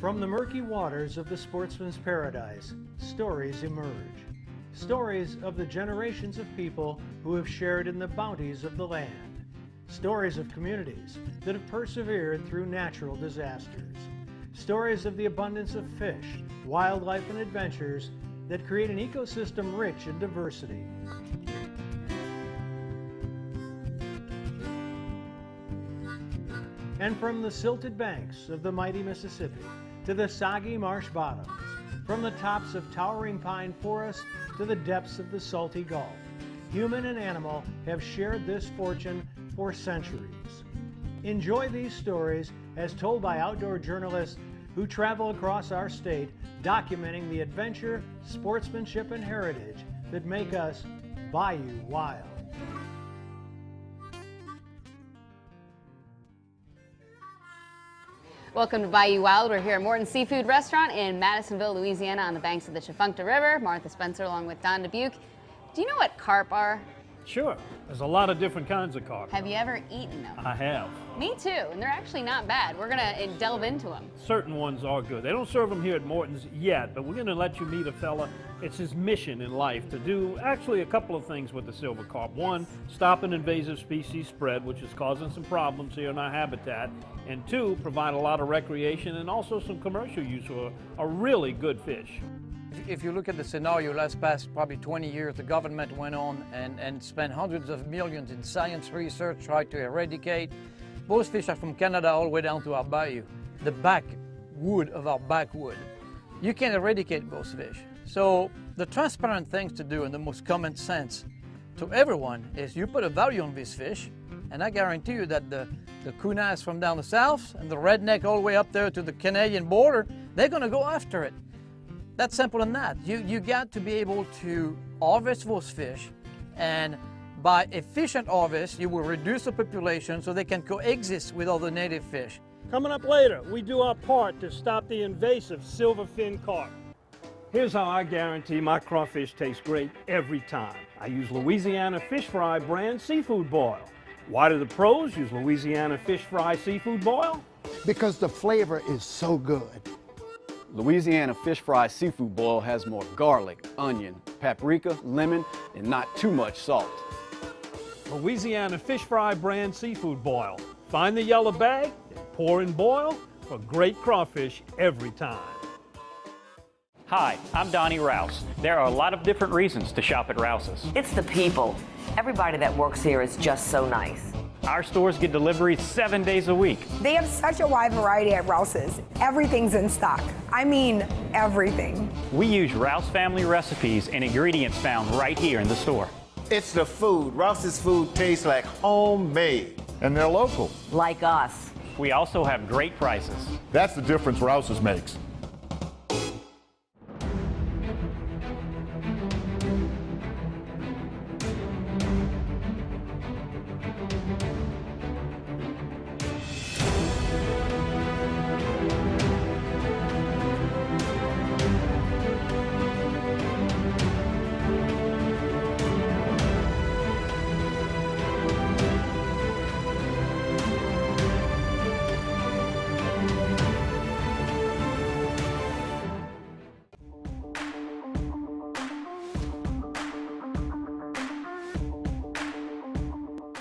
From the murky waters of the sportsman's paradise, stories emerge. Stories of the generations of people who have shared in the bounties of the land. Stories of communities that have persevered through natural disasters. Stories of the abundance of fish, wildlife, and adventures that create an ecosystem rich in diversity. And from the silted banks of the mighty Mississippi to the soggy marsh bottoms, from the tops of towering pine forests to the depths of the salty Gulf, human and animal have shared this fortune for centuries. Enjoy these stories as told by outdoor journalists who travel across our state, documenting the adventure, sportsmanship, and heritage that make us Bayou Wild. Welcome to Bayou Wild. We're here at Morton's Seafood Restaurant in Madisonville, Louisiana, on the banks of the Tchefuncte River. Martha Spencer along with Don Dubuque. Do you know what carp are? Sure. There's a lot of different kinds of carp. Have you ever eaten them? I have. Me too, and they're actually not bad. We're gonna delve into them. Certain ones are good. They don't serve them here at Morton's yet, but we're gonna let you meet a fella. It's his mission in life to do actually a couple of things with the silver carp. One, stop an invasive species spread, which is causing some problems here in our habitat. And two, provide a lot of recreation and also some commercial use for a really good fish. If you look at the scenario, past probably 20 years, the government went on and spent hundreds of millions in science research, tried to eradicate. Those fish are from Canada all the way down to our bayou, the backwood of our backwood. You can't eradicate those fish. So the transparent things to do and the most common sense to everyone is you put a value on these fish, and I guarantee you that the Kunas from down the south and the redneck all the way up there to the Canadian border, they're gonna go after it. That's simple than that. You got to be able to harvest those fish, and by efficient harvest, you will reduce the population so they can coexist with other native fish. Coming up later, we do our part to stop the invasive silverfin carp. Here's how I guarantee my crawfish tastes great every time. I use Louisiana Fish Fry brand seafood boil. Why do the pros use Louisiana Fish Fry seafood boil? Because the flavor is so good. Louisiana Fish Fry Seafood Boil has more garlic, onion, paprika, lemon, and not too much salt. Louisiana Fish Fry brand seafood boil. Find the yellow bag and pour and boil for great crawfish every time. Hi, I'm Donnie Rouse. There are a lot of different reasons to shop at Rouse's. It's the people. Everybody that works here is just so nice. Our stores get deliveries 7 days a week. They have such a wide variety at Rouse's. Everything's in stock. I mean, everything. We use Rouse family recipes and ingredients found right here in the store. It's the food. Rouse's food tastes like homemade. And they're local. Like us. We also have great prices. That's the difference Rouse's makes.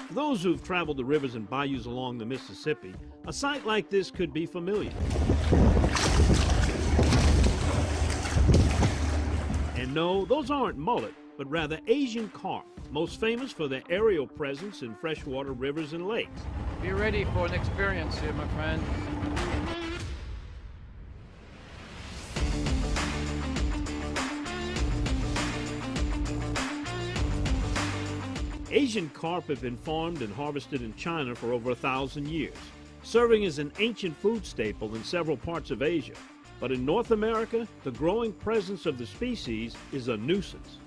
For those who've traveled the rivers and bayous along the Mississippi, a sight like this could be familiar. And no, those aren't mullet, but rather Asian carp, most famous for their aerial presence in freshwater rivers and lakes. Be ready for an experience here, my friend. Asian carp have been farmed and harvested in China for over 1,000 years, serving as an ancient food staple in several parts of Asia. But in North America, the growing presence of the species is a nuisance.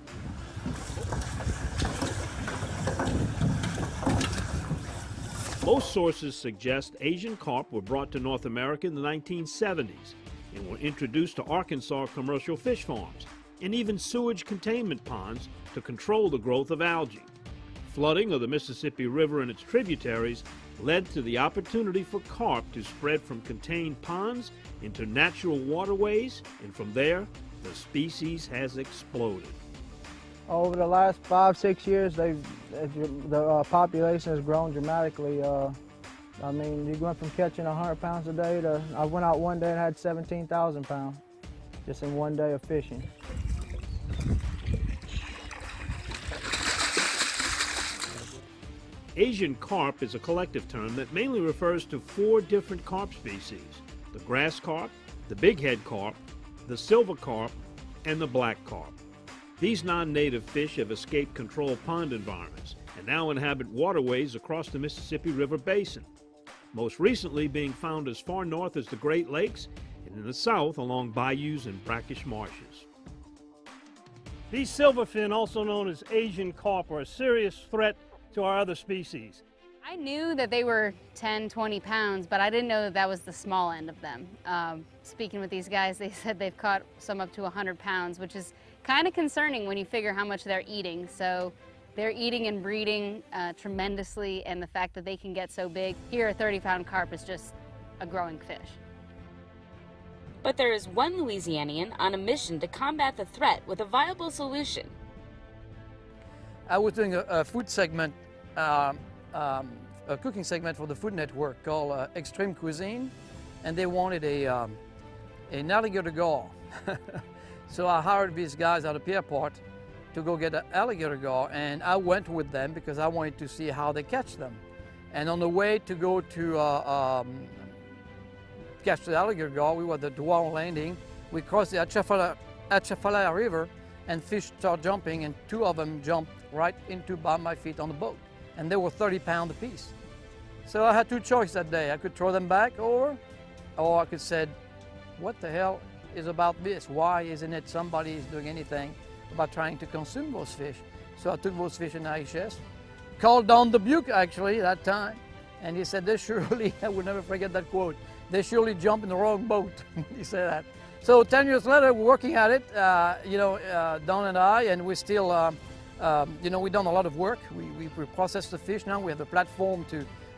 Most sources suggest Asian carp were brought to North America in the 1970s and were introduced to Arkansas commercial fish farms and even sewage containment ponds to control the growth of algae. Flooding of the Mississippi River and its tributaries led to the opportunity for carp to spread from contained ponds into natural waterways, and from there, the species has exploded. Over the last 5-6 years, the population has grown dramatically. I mean, you went from catching 100 pounds a day to, I went out one day and had 17,000 pounds just in one day of fishing. Asian carp is a collective term that mainly refers to 4 different carp species: the grass carp, the bighead carp, the silver carp, and the black carp. These non-native fish have escaped controlled pond environments and now inhabit waterways across the Mississippi River Basin, most recently being found as far north as the Great Lakes and in the south along bayous and brackish marshes. These silverfin, also known as Asian carp, are a serious threat to our other species. I knew that they were 10, 20 pounds, but I didn't know that that was the small end of them. Speaking with these guys, they said they've caught some up to 100 pounds, which is kind of concerning when you figure how much they're eating. So they're eating and breeding tremendously, and the fact that they can get so big. Here, a 30-pound carp is just a growing fish. But there is one Louisianian on a mission to combat the threat with a viable solution. I was doing a food segment, a cooking segment for the Food Network called Extreme Cuisine, and they wanted an alligator gar. So I hired these guys out of Pierpont to go get an alligator gar, and I went with them because I wanted to see how they catch them. And on the way to go to catch the alligator gar, we were at the Douar Landing. We crossed the Atchafalaya River, and fish started jumping, and 2 of them jumped right into by my feet on the boat, and they were 30 pounds apiece. So I had 2 choices that day. I could throw them back or I could say, what the hell is about this? Why isn't it somebody is doing anything about trying to consume those fish? So I took those fish in IHS, called Don Dubuque actually that time, and he said, they surely, I will never forget that quote, they surely jumped in the wrong boat. He said that. So 10 years later, we're working at it, Don and I, and we still, we've done a lot of work. We process the fish now. We have a platform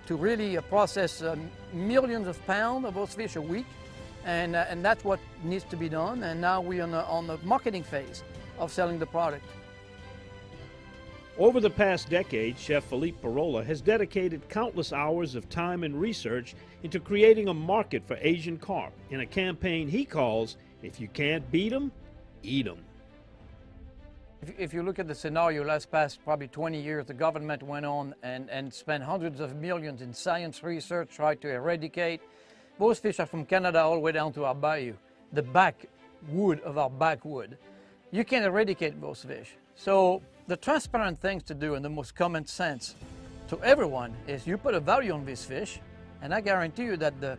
to really process millions of pounds of those fish a week, and that's what needs to be done. And now we're on the marketing phase of selling the product. Over the past decade, Chef Philippe Parola has dedicated countless hours of time and research into creating a market for Asian carp in a campaign he calls, "If you can't beat 'em, eat 'em." If you look at the scenario, last past probably 20 years, the government went on and spent hundreds of millions in science research, tried to eradicate. Those fish are from Canada all the way down to our bayou, the backwood of our backwood. You can't eradicate those fish. So the transparent things to do and the most common sense to everyone is you put a value on this fish, and I guarantee you that the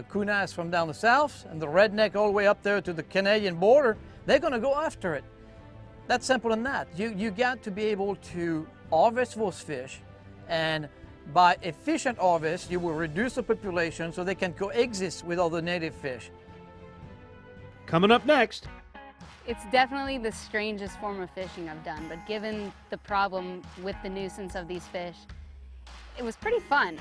Kunas from down the south and the redneck all the way up there to the Canadian border, they're gonna go after it. That's simple than that. You got to be able to harvest those fish, and by efficient harvest, you will reduce the population so they can coexist with other native fish. Coming up next. It's definitely the strangest form of fishing I've done, but given the problem with the nuisance of these fish, it was pretty fun.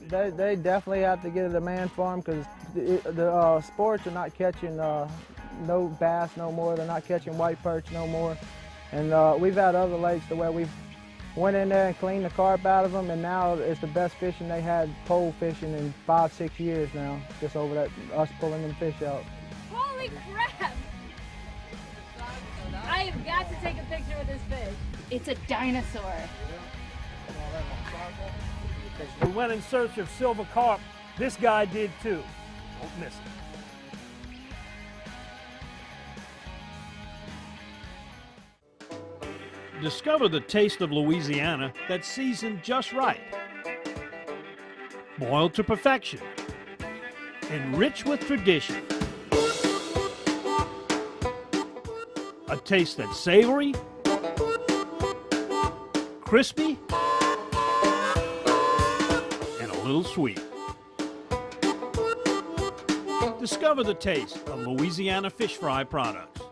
They definitely have to get a demand for them because the sports are not catching no bass no more. They're not catching white perch no more. And we've had other lakes to where we've went in there and cleaned the carp out of them, and now it's the best fishing they had pole fishing in 5-6 years now, just over that, us pulling them fish out. Holy crap! I have got to take a picture with this fish. It's a dinosaur. We went in search of silver carp. This guy did too. Don't miss it. Discover the taste of Louisiana that's seasoned just right. Boiled to perfection. And rich with tradition. A taste that's savory, crispy, and a little sweet. Discover the taste of Louisiana fish fry products.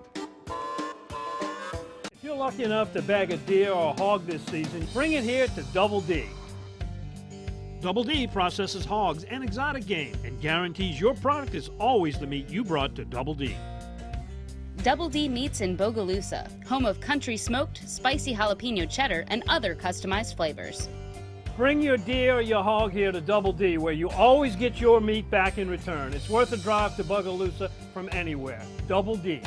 If you're lucky enough to bag a deer or a hog this season, bring it here to Double D. Double D processes hogs and exotic game and guarantees your product is always the meat you brought to Double D. Double D Meats in Bogalusa, home of country smoked, spicy jalapeno cheddar, and other customized flavors. Bring your deer or your hog here to Double D, where you always get your meat back in return. It's worth a drive to Bogalusa from anywhere. Double D.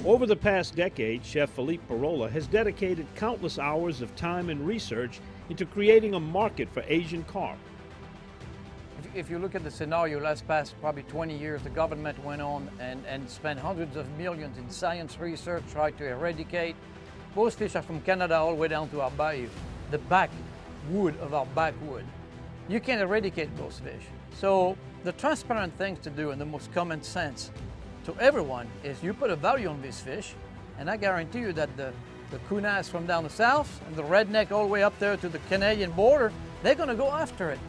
Over the past decade, Chef Philippe Parola has dedicated countless hours of time and research into creating a market for Asian carp. If you look at the scenario, last past probably 20 years, the government went on and spent hundreds of millions in science research, tried to eradicate. Those fish are from Canada all the way down to our bayou, the backwood of our backwood. You can't eradicate those fish. So the transparent thing to do and the most common sense to everyone is you put a value on this fish, and I guarantee you that the Kunas from down the south and the redneck all the way up there to the Canadian border, they're gonna go after it.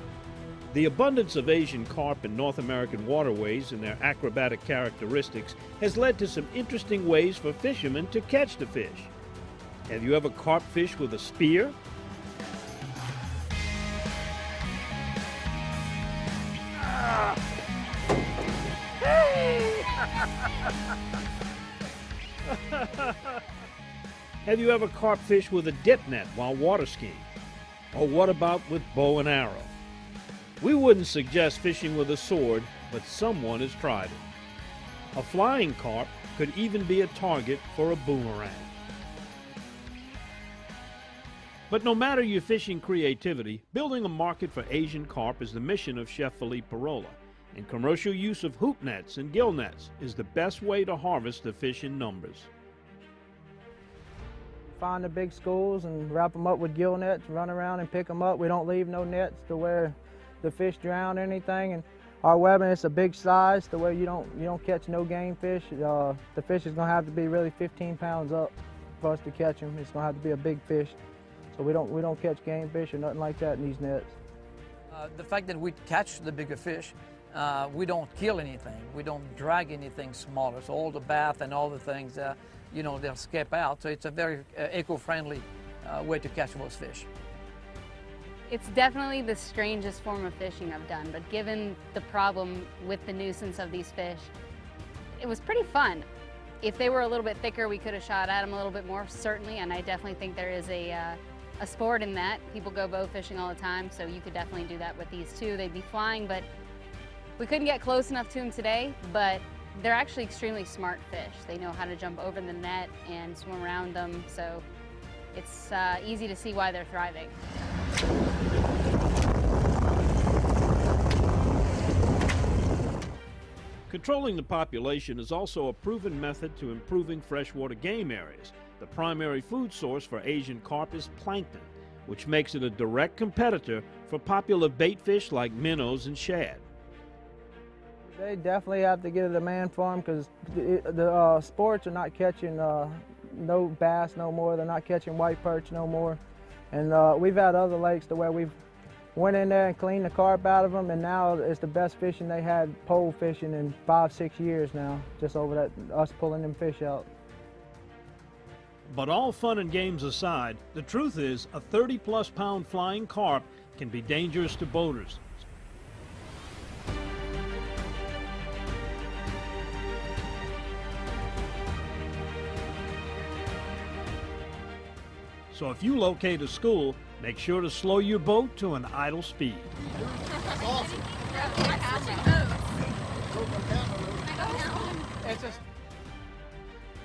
The abundance of Asian carp in North American waterways and their acrobatic characteristics has led to some interesting ways for fishermen to catch the fish. Have you ever carp fished with a spear? Have you ever carp fished with a dip net while water skiing? Or what about with bow and arrow? We wouldn't suggest fishing with a sword, but someone has tried it. A flying carp could even be a target for a boomerang. But no matter your fishing creativity, building a market for Asian carp is the mission of Chef Philippe Parola, and commercial use of hoop nets and gill nets is the best way to harvest the fish in numbers. Find the big schools and wrap them up with gill nets, run around and pick them up. We don't leave no nets to where the fish drown or anything. And our webbing is a big size to where you don't catch no game fish. The fish is gonna have to be really 15 pounds up for us to catch them. It's gonna have to be a big fish. So we don't catch game fish or nothing like that in these nets. The fact that we catch the bigger fish, we don't kill anything. We don't drag anything smaller. So all the bath and all the things, they'll escape out. So it's a very eco-friendly way to catch those fish. It's definitely the strangest form of fishing I've done, but given the problem with the nuisance of these fish, it was pretty fun. If they were a little bit thicker, we could have shot at them a little bit more, certainly, and I definitely think there is a sport in that. People go bow fishing all the time, so you could definitely do that with these too. They'd be flying, but we couldn't get close enough to them today, but they're actually extremely smart fish. They know how to jump over the net and swim around them, so it's easy to see why they're thriving. Controlling the population is also a proven method to improving freshwater game areas. The primary food source for Asian carp is plankton, which makes it a direct competitor for popular bait fish like minnows and shad. They definitely have to get a demand for them because the sports are not catching no bass no more. They're not catching white perch no more. And we've had other lakes to where we've went in there and cleaned the carp out of them, and now it's the best fishing they had pole fishing in 5-6 years now, just over that, us pulling them fish out. But all fun and games aside, the truth is a 30-plus pound flying carp can be dangerous to boaters. So if you locate a school, make sure to slow your boat to an idle speed.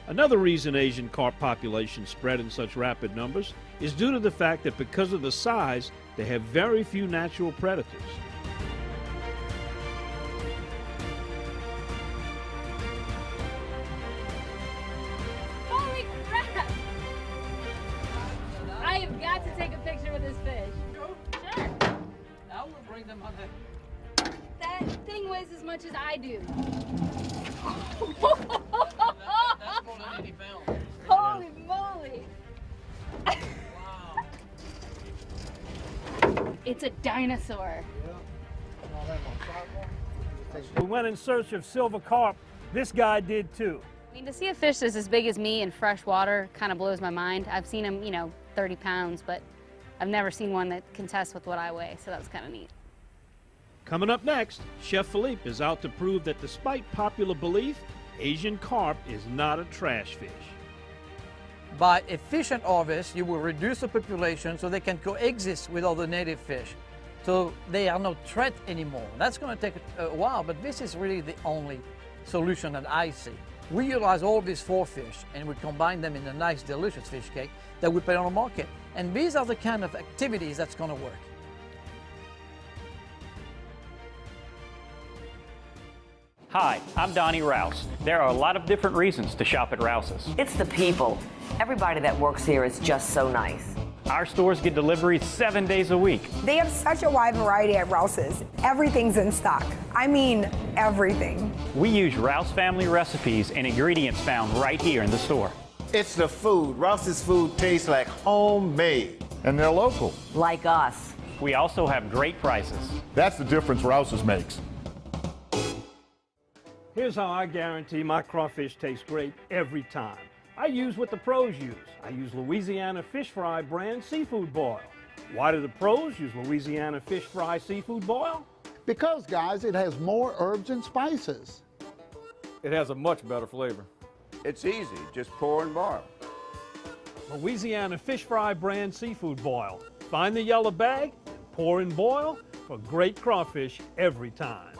Another reason Asian carp populations spread in such rapid numbers is due to the fact that because of the size, they have very few natural predators. fish. Sure. Now we'll bring them on the... That thing weighs as much as I do. That's more than 80 pounds. Holy moly. Wow. It's a dinosaur. We went in search of silver carp. This guy did too. I mean, to see a fish that's as big as me in fresh water kind of blows my mind. I've seen them, 30 pounds, but I've never seen one that can test with what I weigh, so that was kind of neat. Coming up next, Chef Philippe is out to prove that despite popular belief, Asian carp is not a trash fish. By efficient harvest, you will reduce the population so they can coexist with other native fish. So they are no threat anymore. That's going to take a while, but this is really the only solution that I see. We utilize all these 4 fish and we combine them in a nice, delicious fish cake that we put on the market. And these are the kind of activities that's going to work. Hi, I'm Donnie Rouse. There are a lot of different reasons to shop at Rouse's. It's the people. Everybody that works here is just so nice. Our stores get deliveries 7 days a week. They have such a wide variety at Rouse's. Everything's in stock. I mean, everything. We use Rouse family recipes and ingredients found right here in the store. It's the food. Rouse's food tastes like homemade. And they're local. Like us. We also have great prices. That's the difference Rouse's makes. Here's how I guarantee my crawfish tastes great every time. I use what the pros use. I use Louisiana Fish Fry brand seafood boil. Why do the pros use Louisiana Fish Fry seafood boil? Because, guys, it has more herbs and spices. It has a much better flavor. It's easy, just pour and boil. Louisiana Fish Fry brand seafood boil. Find the yellow bag, pour and boil for great crawfish every time.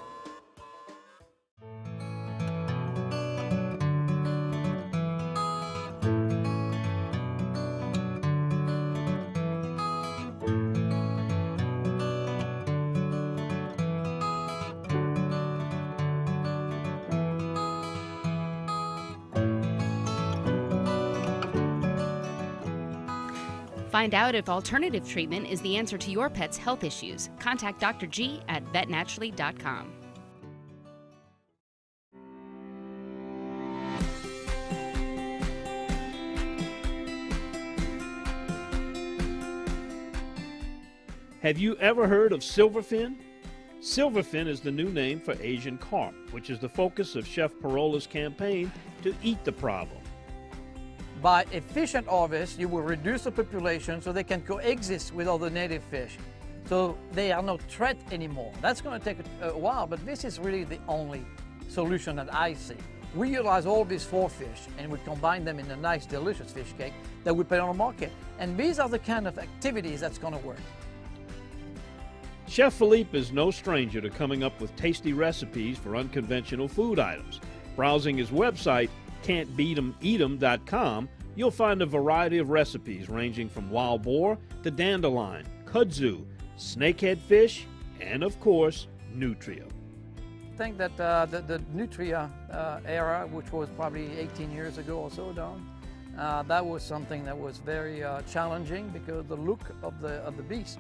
Find out if alternative treatment is the answer to your pet's health issues. Contact Dr. G at vetnaturally.com. Have you ever heard of silverfin? Silverfin is the new name for Asian carp, which is the focus of Chef Parola's campaign to eat the problem. By efficient harvest, you will reduce the population so they can coexist with other native fish. So they are no threat anymore. That's going to take a while, but this is really the only solution that I see. We utilize all these 4 fish and we combine them in a nice, delicious fish cake that we put on the market. And these are the kind of activities that's going to work. Chef Philippe is no stranger to coming up with tasty recipes for unconventional food items. Browsing his website, can'tbeatemeatem.com, you'll find a variety of recipes ranging from wild boar to dandelion, kudzu, snakehead fish, and of course, nutria. I think that the nutria era, which was probably 18 years ago or so, Don, that was something that was very challenging because of the look of the beast.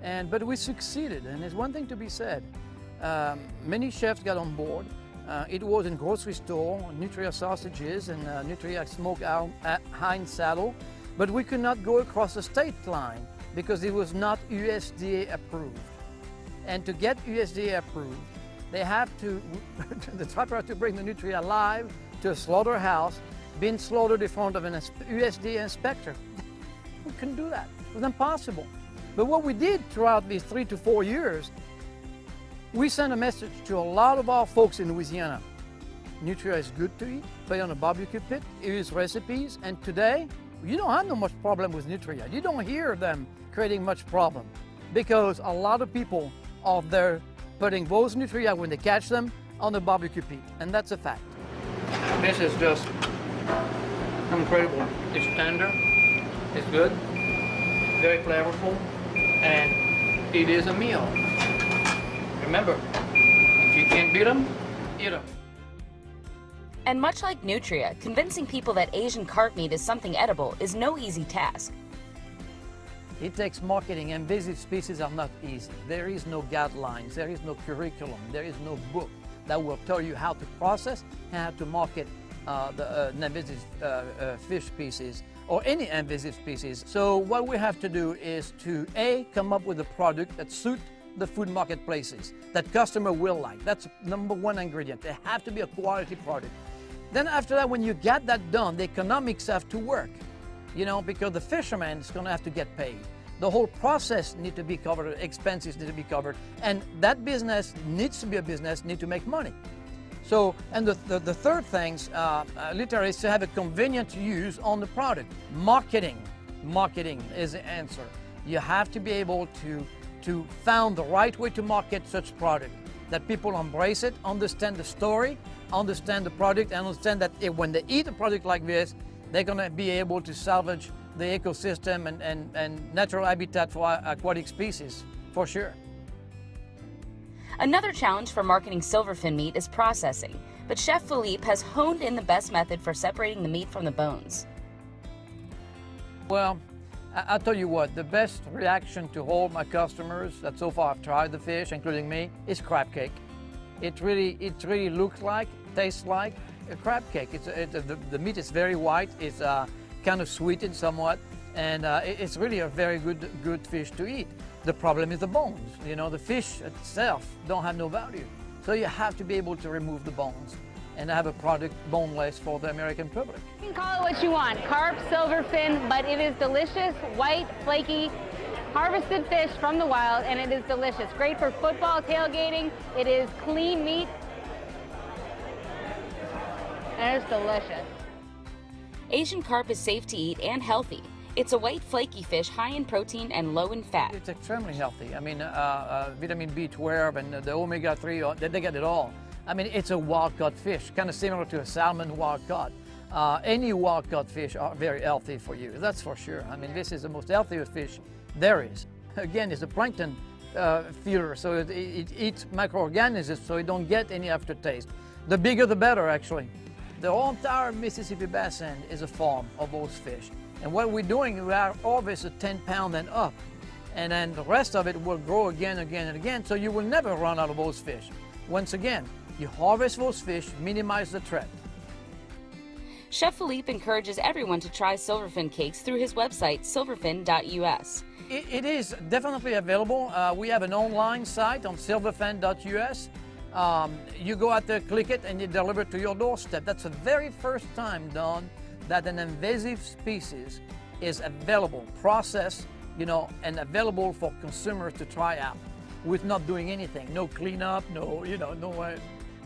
But we succeeded, and there's one thing to be said. Many chefs got on board. It was in grocery store, nutria sausages and nutria smoked hind saddle, but we could not go across the state line because it was not USDA approved. And to get USDA approved, they have to, the trapper has to bring the nutria live to a slaughterhouse, being slaughtered in front of an USDA inspector. We couldn't do that. It was impossible. But what we did throughout these 3 to 4 years, we sent a message to a lot of our folks in Louisiana. Nutria is good to eat, put on a barbecue pit, use recipes, and today, you don't have no much problem with nutria. You don't hear them creating much problem because a lot of people are there putting those nutria when they catch them on the barbecue pit, and that's a fact. This is just incredible. It's tender, it's good, very flavorful, and it is a meal. Remember, if you can't beat them, eat them. And much like nutria, convincing people that Asian carp meat is something edible is no easy task. It takes marketing. Invasive species are not easy. There is no guidelines, there is no curriculum, there is no book that will tell you how to process and how to market an invasive fish species or any invasive species. So what we have to do is to come up with a product that suits the food marketplaces, that customer will like. That's number one ingredient. They have to be a quality product. Then after that, when you get that done, the economics have to work, you know, because the fisherman is gonna have to get paid. The whole process needs to be covered, expenses need to be covered, and that business needs to be a business, need to make money. So, and the third thing, literally, is to have a convenient use on the product. Marketing is the answer. You have to be able to find the right way to market such product, that people embrace it, understand the story, understand the product, and understand that when they eat a product like this, they're gonna be able to salvage the ecosystem and natural habitat for aquatic species, for sure. Another challenge for marketing silverfin meat is processing, but Chef Philippe has honed in the best method for separating the meat from the bones. Well, I'll tell you what, the best reaction to all my customers that so far have tried the fish, including me, is crab cake. It really looks like, tastes like a crab cake. The meat is very white, it's kind of sweetened somewhat, and it's really a very good fish to eat. The problem is the bones. You know, the fish itself don't have no value. So you have to be able to remove the bones and have a product boneless for the American public. You can call it what you want, carp, silverfin, but it is delicious, white, flaky, harvested fish from the wild, and it is delicious. Great for football, tailgating. It is clean meat, and it's delicious. Asian carp is safe to eat and healthy. It's a white, flaky fish high in protein and low in fat. It's extremely healthy. I mean, vitamin B12 and the omega-3, they get it all. I mean, it's a wild-caught fish, kind of similar to a salmon wild-caught. Any wild-caught fish are very healthy for you, that's for sure. I mean, this is the most healthiest fish there is. Again, it's a plankton feeder, so it eats microorganisms, so it don't get any aftertaste. The bigger the better, actually. The whole entire Mississippi basin is a farm of those fish. And what we're doing, we are always a 10-pound and up. And then the rest of it will grow again, and again, so you will never run out of those fish. Once again, you harvest those fish, minimize the threat. Chef Philippe encourages everyone to try silverfin cakes through his website, silverfin.us. It is definitely available. We have an online site on silverfin.us. You go out there, click it, and you deliver it to your doorstep. That's the very first time, Don, that an invasive species is available, processed, you know, and available for consumers to try out with not doing anything. No cleanup, no, you know,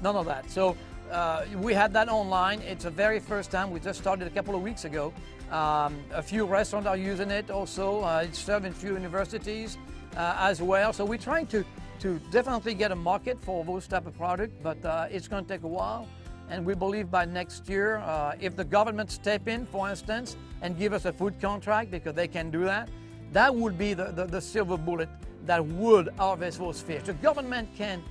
none of that. So we had that online. It's the very first time. We just started a couple of weeks ago. A few restaurants are using it also. It's served in a few universities as well. So we're trying to definitely get a market for those type of product, but it's going to take a while. And we believe by next year, if the government step in, for instance, and give us a food contract, because they can do that, that would be the silver bullet that would harvest those fish. The government can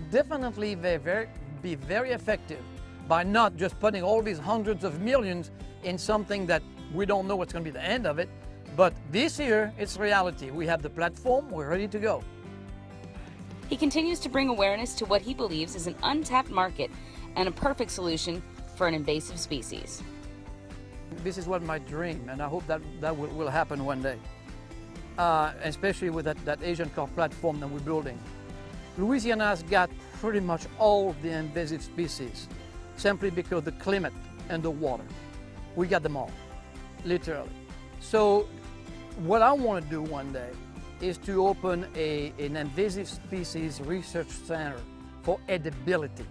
definitely be very effective by not just putting all these hundreds of millions in something that we don't know what's going to be the end of it. But this year, it's reality. We have the platform, we're ready to go. He continues to bring awareness to what he believes is an untapped market and a perfect solution for an invasive species. This is what my dream, and I hope that will happen one day, especially with that Asian Carp platform that we're building. Louisiana's got pretty much all the invasive species, simply because of the climate and the water. We got them all, literally. So what I want to do one day is to open an invasive species research center for edibility,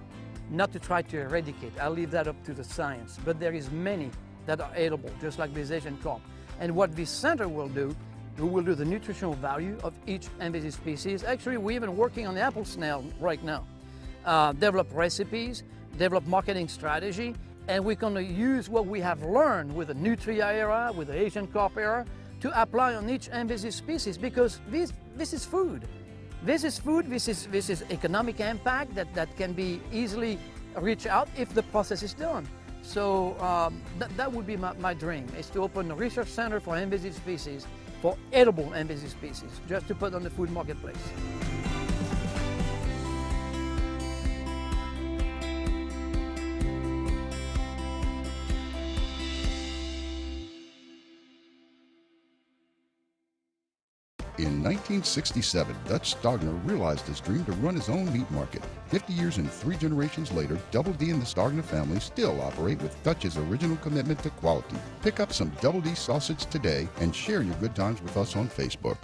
not to try to eradicate. I'll leave that up to the science, but there is many that are edible, just like this Asian carp. And what this center will do, we will do the nutritional value of each invasive species. Actually, we're even working on the apple snail right now. Develop recipes, develop marketing strategy, and we're going to use what we have learned with the Nutria era, with the Asian Carp era, to apply on each invasive species, because this is food. This is food, this is economic impact that can be easily reached out if the process is done. So that would be my dream, is to open a research center for invasive species for edible invasive species, just to put on the food marketplace. In 1967, Dutch Stogner realized his dream to run his own meat market. 50 years and 3 generations later, Double D and the Stogner family still operate with Dutch's original commitment to quality. Pick up some Double D sausage today and share your good times with us on Facebook.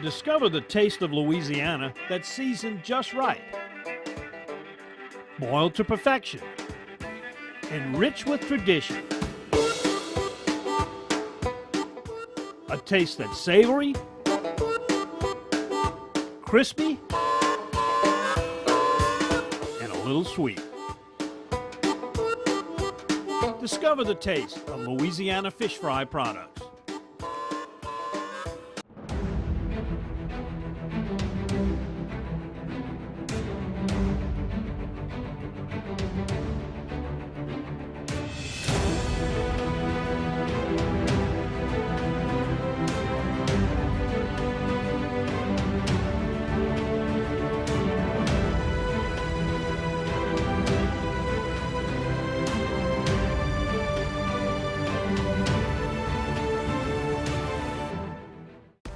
Discover the taste of Louisiana that's seasoned just right. Boiled to perfection. Enriched with tradition. A taste that's savory, crispy, and a little sweet. Discover the taste of Louisiana fish fry products.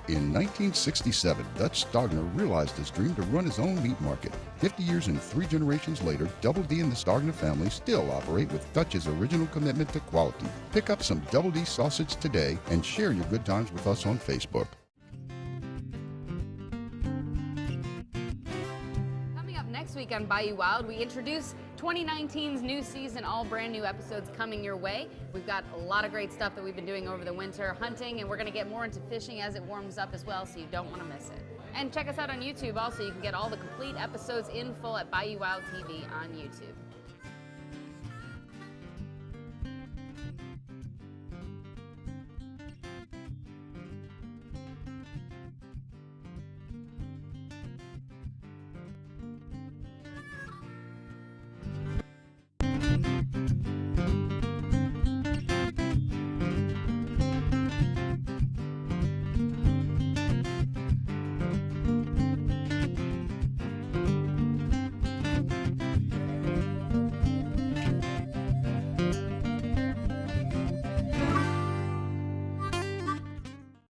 In 1967, Dutch Stogner realized his dream to run his own meat market. 50 years and 3 generations later, Double D and the Stogner family still operate with Dutch's original commitment to quality. Pick up some Double D sausage today and share your good times with us on Facebook. Coming up next week on Bayou Wild, we introduce 2019's new season, all brand new episodes coming your way. We've got a lot of great stuff that we've been doing over the winter, hunting, and we're going to get more into fishing as it warms up as well, so you don't want to miss it. And check us out on YouTube also. You can get all the complete episodes in full at Bayou Wild TV on YouTube.